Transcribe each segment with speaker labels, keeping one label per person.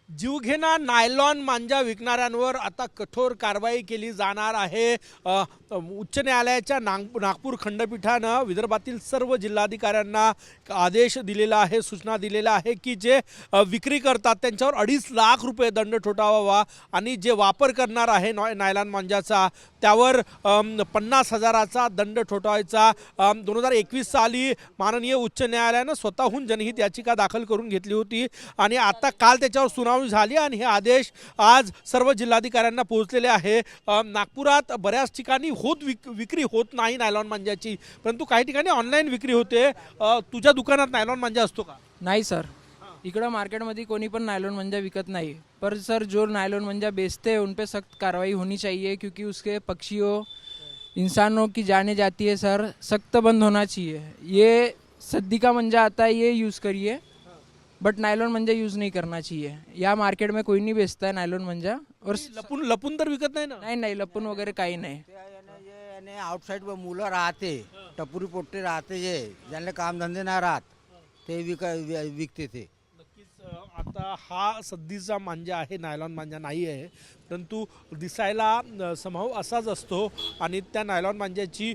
Speaker 1: जीवघेणा नायलॉन मांजा विकणाऱ्यांवर आता कठोर कारवाई केली जाणार आहे। उच्च न्यायालयाच्या नागपूर खंडपीठानं विदर्भातील सर्व जिल्हाधिकाऱ्यांना आदेश दिलेला आहे, सूचना दिलेल्या आहे की जे विक्री करतात त्यांच्यावर 2.5 लाख रुपये दंड ठोठावावा आणि जे वापर करणार आहे नायलॉन मांजाचा त्यावर 50,000चा दंड ठोठावायचा। 2021 साली माननीय उच्च न्यायालयानं स्वतःहून जनहित याचिका दाखल करून घेतली होती आणि आता काल त्याच्यावर सुनावणी झाली आणि हे आदेश आज सर्व जिल्हाधिकाऱ्यांना पोहोचलेले आहे। नागपुरात बऱ्याच ठिकाणी विक्री होत नाही नायलॉन मांजाची, परंतु काही ठिकाणी ऑनलाईन विक्री होते। तुझ्या दुकानात नायलॉन मांजा असतो का?
Speaker 2: नहीं सर, इकडं मार्केटमध्ये कोणी पण नायलॉन मंजा विकत नहीं। पर सर जो नायलॉन मंजा बेचते हैं उन पे सख्त कार्रवाई होनी चाहिए, क्योंकि उसके पक्षियों इंसानों की जाने जाती है सर। सख्त बंद होना चाहिए। ये सद्दी का मंजा आता है, ये यूज़ करिए, बट नायलॉन मंजा यूज़ नहीं करना चाहिए। या मार्केट में कोई नहीं बेचता है नायलॉन मंजा। और
Speaker 1: लपून तर विकत नाही ना?
Speaker 2: नहीं लपून वगैरे काही नाही।
Speaker 3: आउटसाइड मुलं राहते, टपुरी पोट्टे राहते, जे ज्यांना कामधंदे नाही राहत ते विकते ते।
Speaker 1: आता हा सद्दीचा मांजा आहे, नायलॉन मांजा नाही आहे, परंतु दिसायला समभाव असाच असतो आणि त्या नायलॉन मांजाची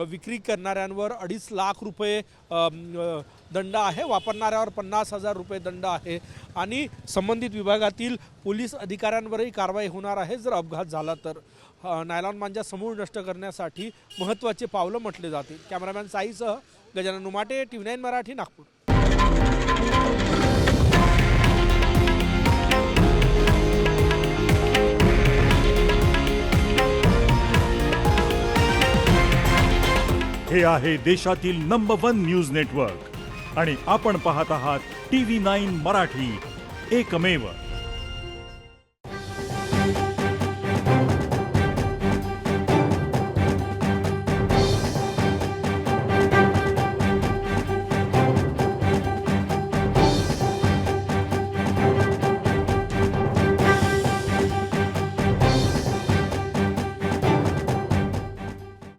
Speaker 1: विक्री करणाऱ्यांवर 2.5 लाख रुपये दंड आहे, वापरणाऱ्यावर 50,000 रुपये दंड आहे आणि संबंधित विभागातील पोलीस अधिकाऱ्यांवरही कारवाई होणार आहे जर अपघात झाला तर। नायलॉन मांजा समूळ नष्ट करण्यासाठी महत्त्वाचे पावलं म्हटले जातील। कॅमेरामॅन साईसह गजानन उमाटे, TV9 मराठी, नागपूर।
Speaker 4: हे आहे देशातील नंबर 1 न्यूज नेटवर्क आणि आपण पाहत आहात TV9 मराठी, एकमेव।